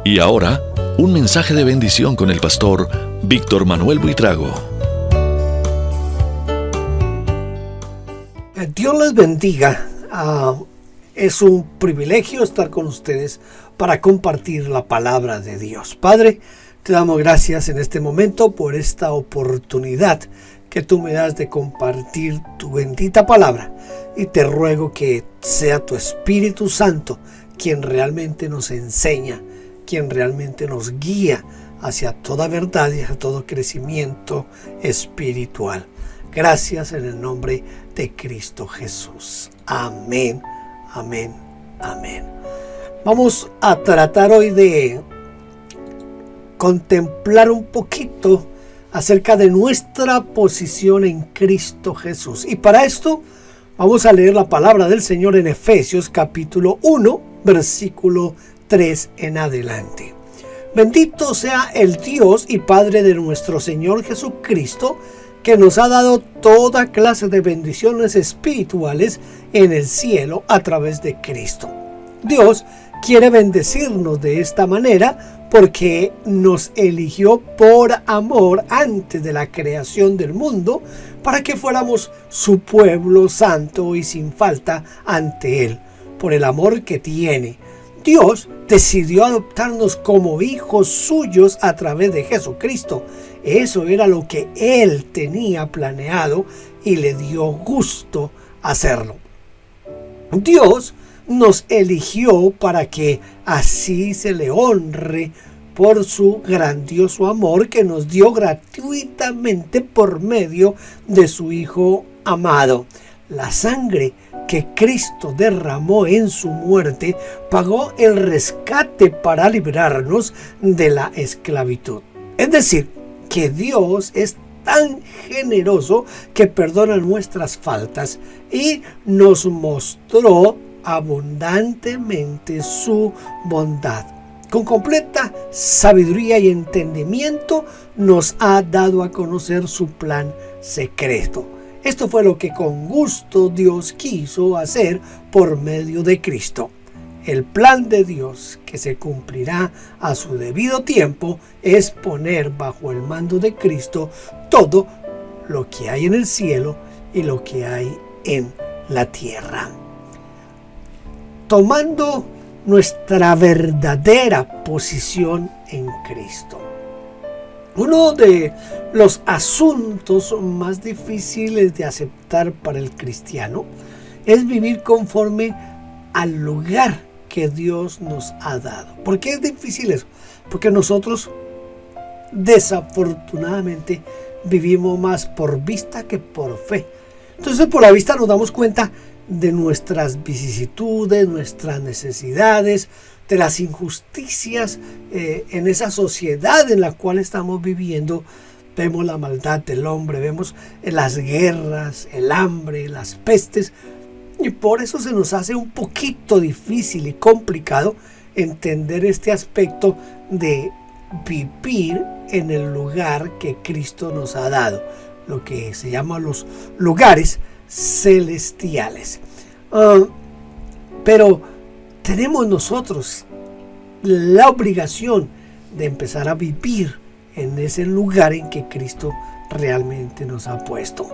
Y ahora, un mensaje de bendición con el pastor Víctor Manuel Buitrago. Dios les bendiga. Es un privilegio estar con ustedes para compartir la palabra de Dios. Padre, te damos gracias en este momento por esta oportunidad que tú me das de compartir tu bendita palabra. Y te ruego que sea tu Espíritu Santo quien realmente nos enseña, quien realmente nos guía hacia toda verdad y hacia todo crecimiento espiritual. Gracias en el nombre de Cristo Jesús. Amén, amén, amén. Vamos a tratar hoy de contemplar un poquito acerca de nuestra posición en Cristo Jesús. Y para esto vamos a leer la palabra del Señor en Efesios capítulo 1, versículo 3 en adelante. Bendito sea el Dios y Padre de nuestro Señor Jesucristo, que nos ha dado toda clase de bendiciones espirituales en el cielo a través de Cristo. Dios quiere bendecirnos de esta manera porque nos eligió por amor antes de la creación del mundo para que fuéramos su pueblo santo y sin falta ante Él. Por el amor que tiene, Dios decidió adoptarnos como hijos suyos a través de Jesucristo. Eso era lo que Él tenía planeado y le dio gusto hacerlo. Dios nos eligió para que así se le honre por su grandioso amor que nos dio gratuitamente por medio de su Hijo amado. La sangre que Cristo derramó en su muerte pagó el rescate para librarnos de la esclavitud. Es decir, que Dios es tan generoso que perdona nuestras faltas y nos mostró abundantemente su bondad. Con completa sabiduría y entendimiento nos ha dado a conocer su plan secreto. Esto fue lo que con gusto Dios quiso hacer por medio de Cristo. El plan de Dios, que se cumplirá a su debido tiempo, es poner bajo el mando de Cristo todo lo que hay en el cielo y lo que hay en la tierra. Tomando nuestra verdadera posición en Cristo. Uno de los asuntos más difíciles de aceptar para el cristiano es vivir conforme al lugar que Dios nos ha dado. ¿Por qué es difícil eso? Porque nosotros desafortunadamente vivimos más por vista que por fe. Entonces por la vista nos damos cuenta de nuestras vicisitudes, nuestras necesidades, de las injusticias en esa sociedad en la cual estamos viviendo. Vemos la maldad del hombre, vemos las guerras, el hambre, las pestes, y por eso se nos hace un poquito difícil y complicado entender este aspecto de vivir en el lugar que Cristo nos ha dado, lo que se llama los lugares celestiales. Pero tenemos nosotros la obligación de empezar a vivir en ese lugar en que Cristo realmente nos ha puesto.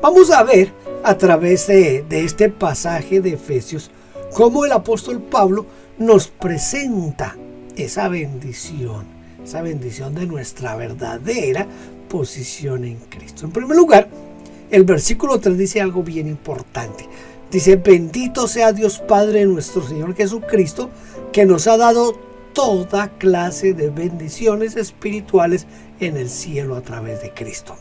Vamos a ver a través de este pasaje de Efesios cómo el apóstol Pablo nos presenta esa bendición de nuestra verdadera posición en Cristo. En primer lugar, el versículo 3 dice algo bien importante. Dice: bendito sea Dios Padre de nuestro Señor Jesucristo, que nos ha dado toda clase de bendiciones espirituales en el cielo a través de Cristo.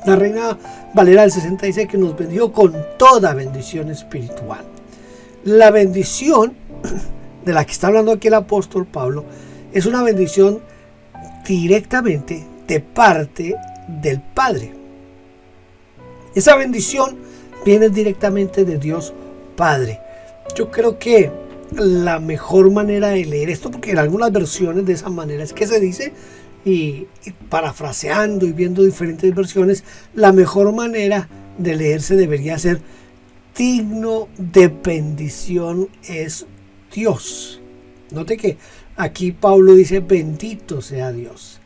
La Reina Valera del 60 dice que nos bendijo con toda bendición espiritual. La bendición de la que está hablando aquí el apóstol Pablo es una bendición directamente de parte del Padre. Esa bendición viene directamente de Dios Padre. Yo creo que la mejor manera de leer esto, porque en algunas versiones de esa manera es que se dice, y parafraseando y viendo diferentes versiones, la mejor manera de leerse debería ser: digno de bendición es Dios. Note que Aquí Pablo dice, bendito sea Dios.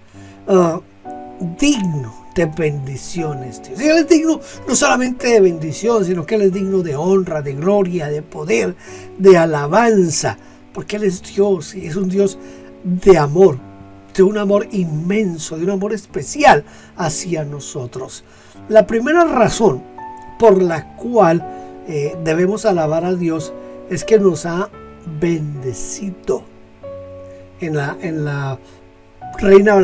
Digno de bendiciones, Dios. Y Él es digno no solamente de bendición, sino que Él es digno de honra, de gloria, de poder, de alabanza, porque Él es Dios y es un Dios de amor, de un amor inmenso, de un amor especial hacia nosotros. La primera razón por la cual debemos alabar a Dios es que nos ha bendecido. En la Reina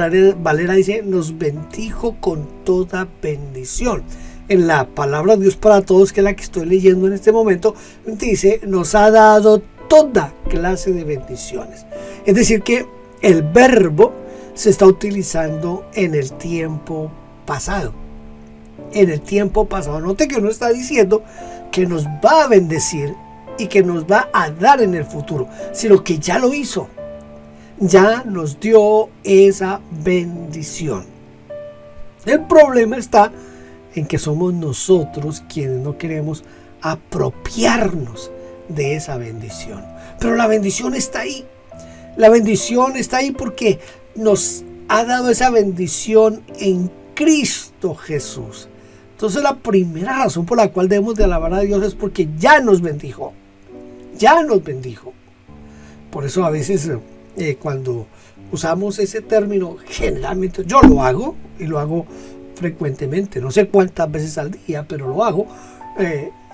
Valera dice, nos bendijo con toda bendición. En la palabra Dios para Todos, que es la que estoy leyendo en este momento, dice, nos ha dado toda clase de bendiciones. Es decir, que el verbo se está utilizando en el tiempo pasado. En el tiempo pasado. Note que no está diciendo que nos va a bendecir y que nos va a dar en el futuro, sino que ya lo hizo. Ya nos dio esa bendición. El problema está en que somos nosotros quienes no queremos apropiarnos de esa bendición. Pero la bendición está ahí. La bendición está ahí porque nos ha dado esa bendición en Cristo Jesús. Entonces la primera razón por la cual debemos de alabar a Dios es porque ya nos bendijo. Ya nos bendijo. Por eso a veces cuando usamos ese término, generalmente yo lo hago y lo hago frecuentemente, no sé cuántas veces al día, pero lo hago.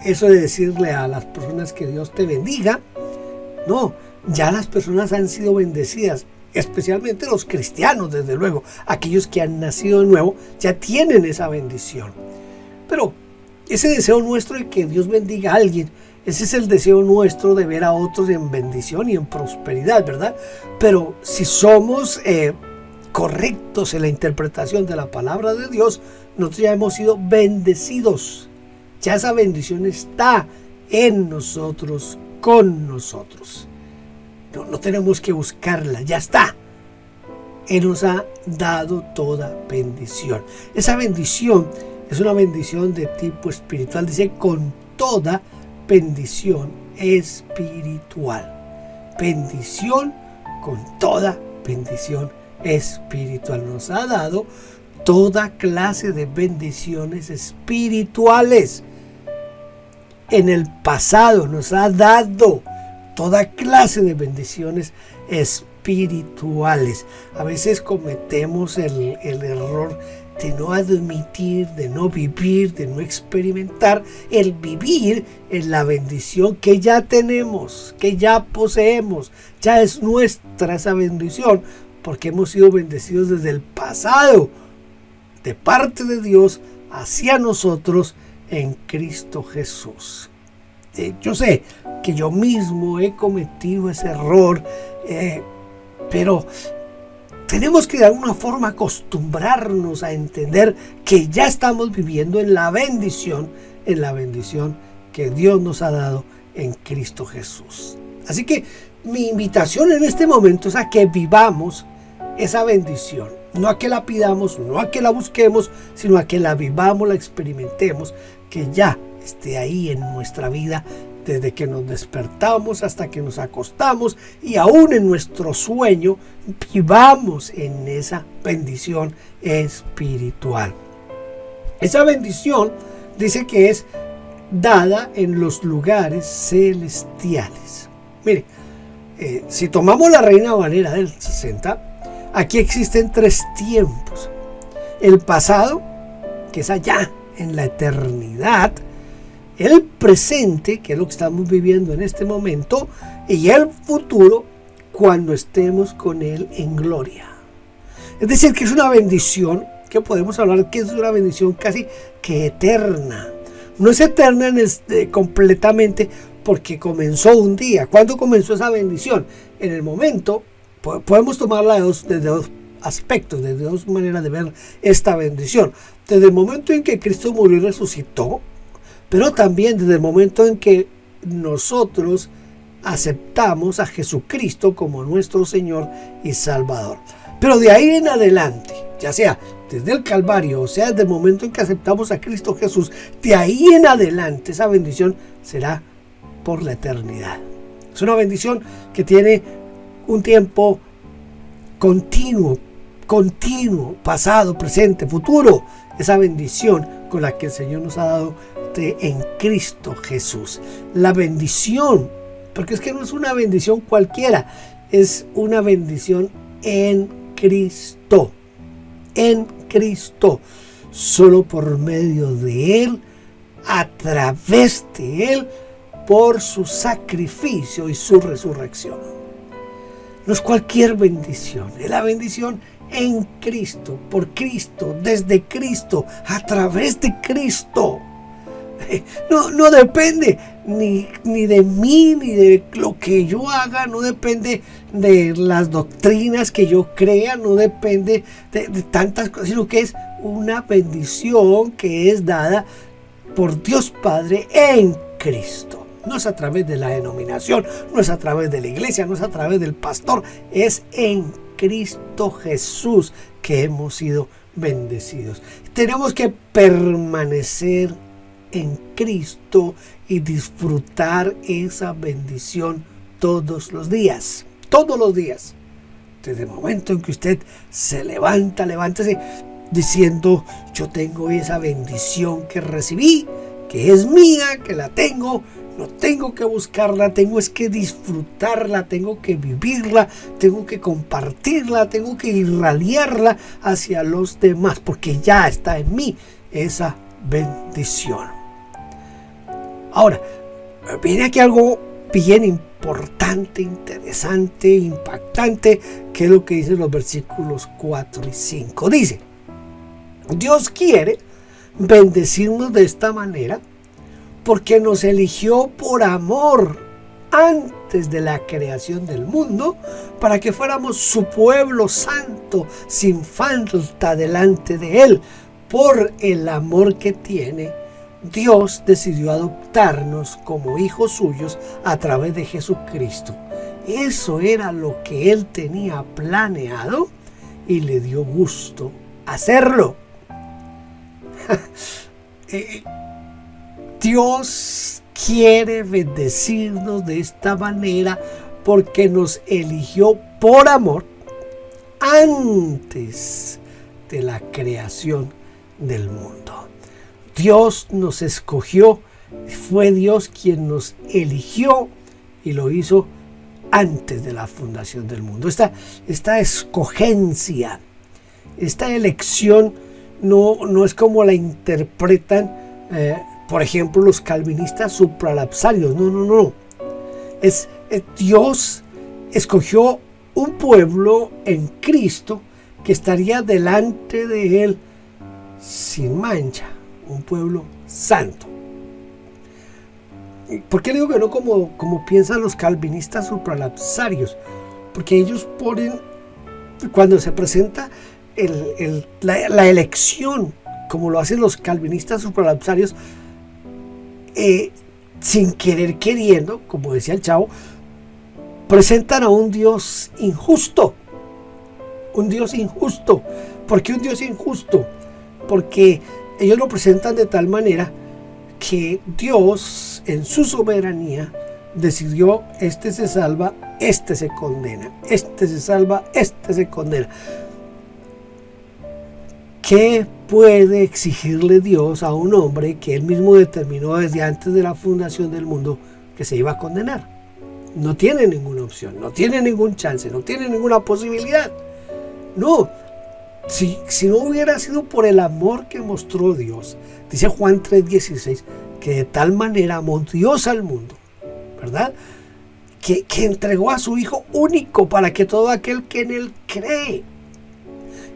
Eso de decirle a las personas que Dios te bendiga, no, ya las personas han sido bendecidas, especialmente los cristianos, desde luego, aquellos que han nacido de nuevo, ya tienen esa bendición. Pero ese deseo nuestro de que Dios bendiga a alguien, ese es el deseo nuestro de ver a otros en bendición y en prosperidad, ¿verdad? Pero si somos correctos en la interpretación de la palabra de Dios, nosotros ya hemos sido bendecidos. Ya esa bendición está en nosotros, con nosotros. No tenemos que buscarla, ya está. Él nos ha dado toda bendición. Esa bendición es una bendición de tipo espiritual. Dice, con toda bendición espiritual. Bendición con toda bendición espiritual. Nos ha dado toda clase de bendiciones espirituales. En el pasado nos ha dado toda clase de bendiciones espirituales. A veces cometemos el error de no admitir, de no vivir, de no experimentar el vivir en la bendición que ya tenemos, que ya poseemos. Ya es nuestra esa bendición, porque hemos sido bendecidos desde el pasado, de parte de Dios hacia nosotros en Cristo Jesús. Yo sé que yo mismo he cometido ese error, pero tenemos que de alguna forma acostumbrarnos a entender que ya estamos viviendo en la bendición que Dios nos ha dado en Cristo Jesús. Así que mi invitación en este momento es a que vivamos esa bendición, no a que la pidamos, no a que la busquemos, sino a que la vivamos, la experimentemos, que ya esté ahí en nuestra vida, desde que nos despertamos hasta que nos acostamos, y aún en nuestro sueño vivamos en esa bendición espiritual. Esa bendición dice que es dada en los lugares celestiales. Mire, si tomamos la Reina Valera del 60, aquí existen 3 tiempos. El pasado, que es allá en la eternidad; el presente, que es lo que estamos viviendo en este momento; y el futuro, cuando estemos con Él en gloria. Es decir, que es una bendición que podemos hablar que es una bendición casi que eterna. No es eterna completamente, porque comenzó un día. ¿Cuándo comenzó esa bendición? En el momento, podemos tomarla desde dos aspectos, desde 2 maneras de ver esta bendición. Desde el momento en que Cristo murió y resucitó, pero también desde el momento en que nosotros aceptamos a Jesucristo como nuestro Señor y Salvador. Pero de ahí en adelante, ya sea desde el Calvario, o sea desde el momento en que aceptamos a Cristo Jesús, de ahí en adelante esa bendición será por la eternidad. Es una bendición que tiene un tiempo continuo, pasado, presente, futuro. Esa bendición con la que el Señor nos ha dado en Cristo Jesús. La bendición, porque es que no es una bendición cualquiera, es una bendición en Cristo. En Cristo. Solo por medio de Él, a través de Él, por su sacrificio y su resurrección. No es cualquier bendición, es la bendición en Cristo, por Cristo, desde Cristo, a través de Cristo. No depende ni de mí, ni de lo que yo haga, no depende de las doctrinas que yo crea, no depende de tantas cosas, sino que es una bendición que es dada por Dios Padre en Cristo. No es a través de la denominación, no es a través de la iglesia, no es a través del pastor, es en Cristo Jesús que hemos sido bendecidos. Tenemos que permanecer en Cristo y disfrutar esa bendición todos los días. Desde el momento en que usted se levántese diciendo: yo tengo esa bendición que recibí, que es mía, que la tengo. No tengo que buscarla, tengo es que disfrutarla, tengo que vivirla, tengo que compartirla, tengo que irradiarla hacia los demás, porque ya está en mí esa bendición. Ahora, viene aquí algo bien importante, interesante, impactante, que es lo que dicen los versículos 4 y 5. Dice: Dios quiere bendecirnos de esta manera porque nos eligió por amor antes de la creación del mundo, para que fuéramos su pueblo santo, sin falta delante de Él. Por el amor que tiene, Dios decidió adoptarnos como hijos suyos a través de Jesucristo. Eso era lo que Él tenía planeado y le dio gusto hacerlo. Dios quiere bendecirnos de esta manera porque nos eligió por amor antes de la creación del mundo. Dios nos escogió, fue Dios quien nos eligió y lo hizo antes de la fundación del mundo. Esta escogencia, esta elección no es como la interpretan por ejemplo los calvinistas supralapsarios. No. Dios escogió un pueblo en Cristo que estaría delante de Él sin mancha, un pueblo santo. ¿Por qué digo que no como piensan los calvinistas supralapsarios? Porque ellos ponen, cuando se presenta la elección, como lo hacen los calvinistas supralapsarios, sin querer queriendo, como decía el chavo, presentan a un Dios injusto. Un Dios injusto. ¿Por qué un Dios injusto? Porque ellos lo presentan de tal manera que Dios, en su soberanía, decidió: este se salva, este se condena, este se salva, este se condena. ¿Qué puede exigirle Dios a un hombre que Él mismo determinó desde antes de la fundación del mundo que se iba a condenar? No tiene ninguna opción, no tiene ningún chance, no tiene ninguna posibilidad. No, si no hubiera sido por el amor que mostró Dios, dice Juan 3:16, que de tal manera amó Dios al mundo, ¿verdad? Que entregó a su Hijo único para que todo aquel que en Él cree.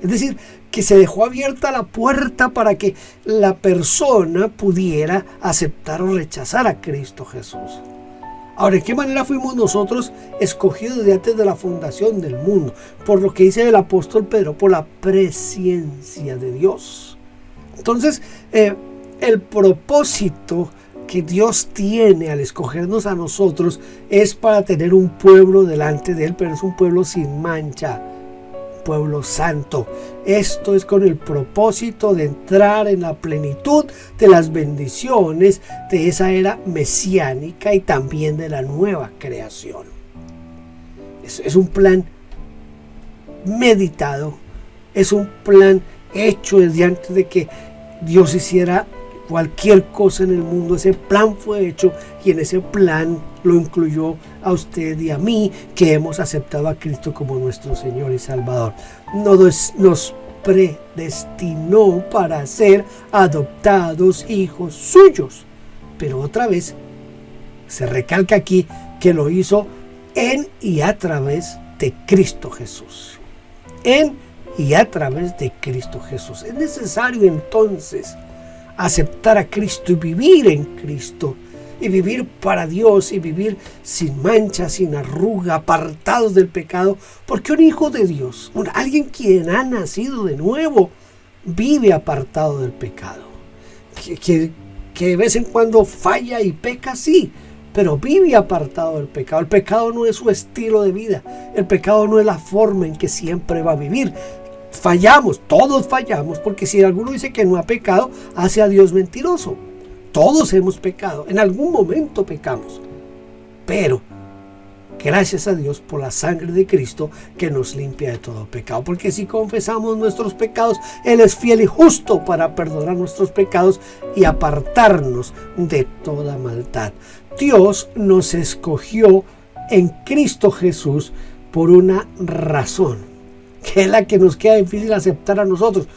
Es decir, que se dejó abierta la puerta para que la persona pudiera aceptar o rechazar a Cristo Jesús. Ahora, ¿de qué manera fuimos nosotros escogidos desde antes de la fundación del mundo? Por lo que dice el apóstol Pedro, por la presciencia de Dios. Entonces, el propósito que Dios tiene al escogernos a nosotros es para tener un pueblo delante de Él, pero es un pueblo sin mancha, pueblo santo. Esto es con el propósito de entrar en la plenitud de las bendiciones de esa era mesiánica y también de la nueva creación. Es un plan meditado, es un plan hecho desde antes de que Dios hiciera cualquier cosa en el mundo. Ese plan fue hecho y en ese plan lo incluyó a usted y a mí, que hemos aceptado a Cristo como nuestro Señor y Salvador. Nos predestinó para ser adoptados hijos suyos. Pero otra vez se recalca aquí que lo hizo en y a través de Cristo Jesús. En y a través de Cristo Jesús. Es necesario entonces aceptar a Cristo y vivir en Cristo, y vivir para Dios, y vivir sin mancha, sin arruga, apartados del pecado, porque un hijo de Dios, alguien quien ha nacido de nuevo, vive apartado del pecado. Que de vez en cuando falla y peca, sí, pero vive apartado del pecado. El pecado no es su estilo de vida, el pecado no es la forma en que siempre va a vivir. Fallamos, todos fallamos, porque si alguno dice que no ha pecado, hace a Dios mentiroso. Todos hemos pecado, en algún momento pecamos, pero gracias a Dios por la sangre de Cristo que nos limpia de todo pecado, porque si confesamos nuestros pecados, Él es fiel y justo para perdonar nuestros pecados y apartarnos de toda maldad. Dios nos escogió en Cristo Jesús por una razón, que es la que nos queda difícil aceptar a nosotros,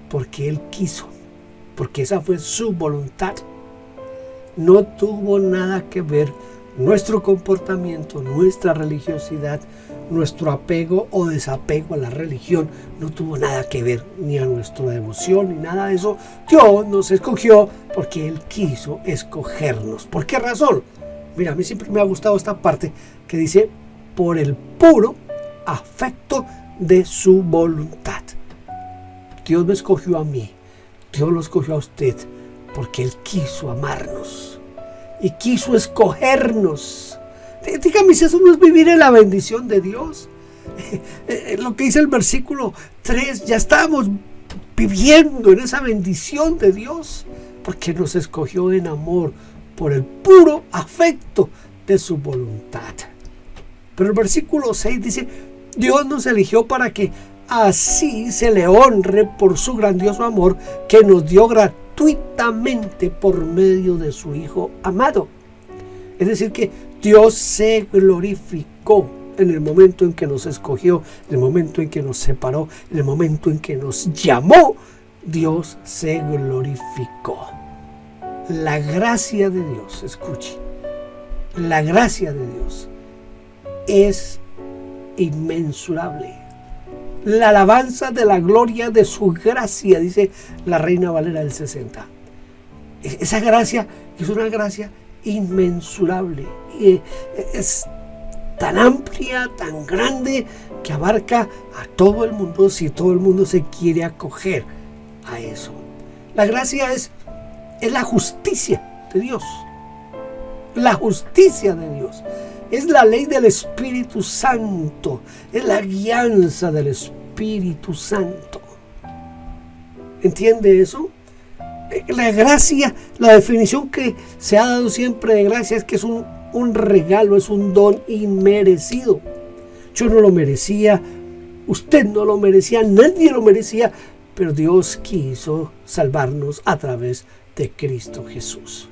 porque Él quiso, porque esa fue su voluntad. No tuvo nada que ver nuestro comportamiento, nuestra religiosidad, nuestro apego o desapego a la religión, no tuvo nada que ver, ni a nuestra devoción, ni nada de eso. Dios nos escogió porque Él quiso escogernos. ¿Por qué razón? Mira, a mí siempre me ha gustado esta parte que dice, por el puro afecto de su voluntad. Dios me escogió a mí, Dios lo escogió a usted, porque Él quiso amarnos y quiso escogernos. Dígame si eso no es vivir en la bendición de Dios. Lo que dice el versículo 3, ya estamos viviendo en esa bendición de Dios, porque nos escogió en amor por el puro afecto de su voluntad. Pero el versículo 6 dice, Dios nos eligió para que así se le honre por su grandioso amor que nos dio gratuitamente por medio de su Hijo amado. Es decir, que Dios se glorificó en el momento en que nos escogió, en el momento en que nos separó, en el momento en que nos llamó. Dios se glorificó. La gracia de Dios, escuche, la gracia de Dios es inmensurable. La alabanza de la gloria de su gracia, dice la Reina Valera del 60. Esa gracia es una gracia inmensurable. Es tan amplia, tan grande, que abarca a todo el mundo si todo el mundo se quiere acoger a eso. La gracia es la justicia de Dios. La justicia de Dios. Es la ley del Espíritu Santo. Es la guianza del Espíritu Santo. ¿Entiende eso? La gracia, la definición que se ha dado siempre de gracia es que es un regalo, es un don inmerecido. Yo no lo merecía, usted no lo merecía, nadie lo merecía, pero Dios quiso salvarnos a través de Cristo Jesús.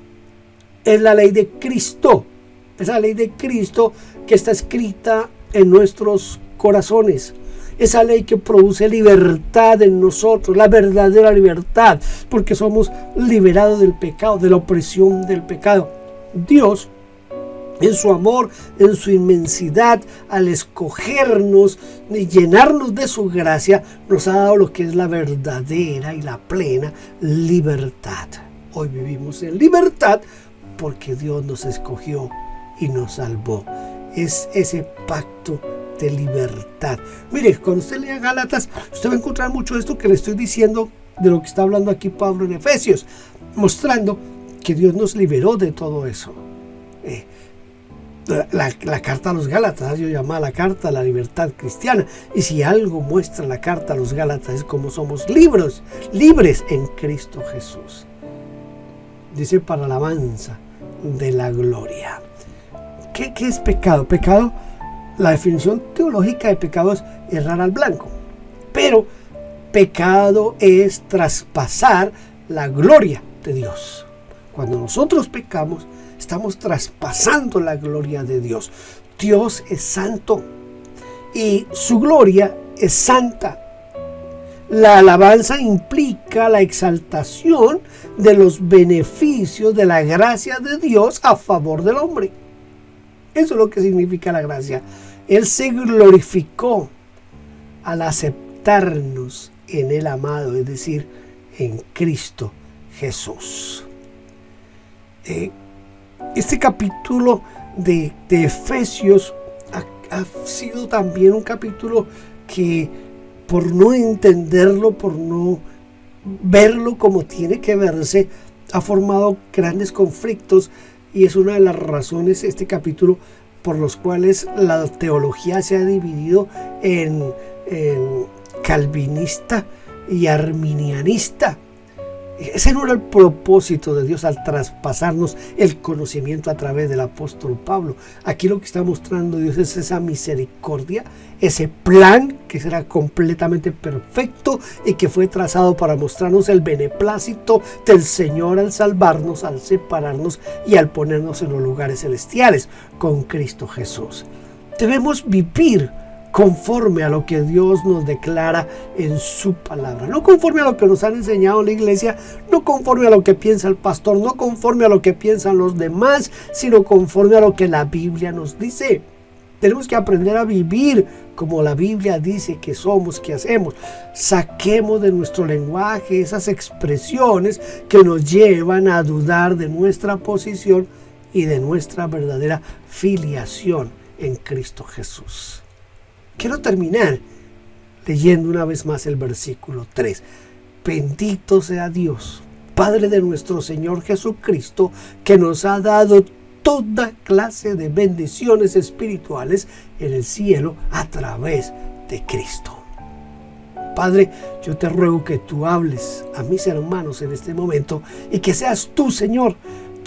Es la ley de Cristo. Esa ley de Cristo que está escrita en nuestros corazones. Esa ley que produce libertad en nosotros, la verdadera libertad, porque somos liberados del pecado, de la opresión del pecado. Dios, en su amor, en su inmensidad, al escogernos y llenarnos de su gracia, nos ha dado lo que es la verdadera y la plena libertad. Hoy vivimos en libertad porque Dios nos escogió y nos salvó. Es ese pacto de libertad. Mire, cuando usted lea Gálatas, usted va a encontrar mucho de esto que le estoy diciendo, de lo que está hablando aquí Pablo en Efesios, mostrando que Dios nos liberó de todo eso. La carta a los Gálatas, yo llamaba la carta a la libertad cristiana, y si algo muestra la carta a los Gálatas es cómo somos libres en Cristo Jesús. Dice, para alabanza de la gloria. ¿Qué es pecado? Pecado La definición teológica de pecado es errar al blanco. Pero pecado es traspasar la gloria de Dios. Cuando nosotros pecamos, estamos traspasando la gloria de Dios. Dios es santo y su gloria es santa. La alabanza implica la exaltación de los beneficios de la gracia de Dios a favor del hombre. Eso es lo que significa la gracia. Él se glorificó al aceptarnos en el amado, es decir, en Cristo Jesús. Este capítulo de Efesios ha sido también un capítulo que, por no entenderlo, por no verlo como tiene que verse, ha formado grandes conflictos, y es una de las razones, este capítulo, por los cuales la teología se ha dividido en calvinista y arminianista. Ese no era el propósito de Dios al traspasarnos el conocimiento a través del apóstol Pablo. Aquí lo que está mostrando Dios es esa misericordia, ese plan que será completamente perfecto y que fue trazado para mostrarnos el beneplácito del Señor al salvarnos, al separarnos y al ponernos en los lugares celestiales con Cristo Jesús. Debemos vivir conforme a lo que Dios nos declara en su palabra, no conforme a lo que nos han enseñado en la iglesia, no conforme a lo que piensa el pastor, no conforme a lo que piensan los demás, sino conforme a lo que la Biblia nos dice. Tenemos que aprender a vivir como la Biblia dice que somos, que hacemos. Saquemos de nuestro lenguaje esas expresiones que nos llevan a dudar de nuestra posición y de nuestra verdadera filiación en Cristo Jesús. Quiero terminar leyendo una vez más el versículo 3. Bendito sea Dios, Padre de nuestro Señor Jesucristo, que nos ha dado toda clase de bendiciones espirituales en el cielo a través de Cristo. Padre, yo te ruego que tú hables a mis hermanos en este momento y que seas tú, Señor,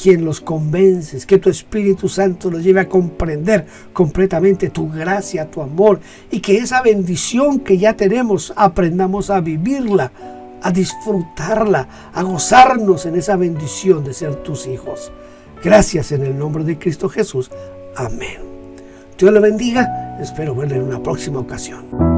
quien los convences, que tu Espíritu Santo los lleve a comprender completamente tu gracia, tu amor, y que esa bendición que ya tenemos aprendamos a vivirla, a disfrutarla, a gozarnos en esa bendición de ser tus hijos. Gracias en el nombre de Cristo Jesús. Amén. Dios le bendiga. Espero verle en una próxima ocasión.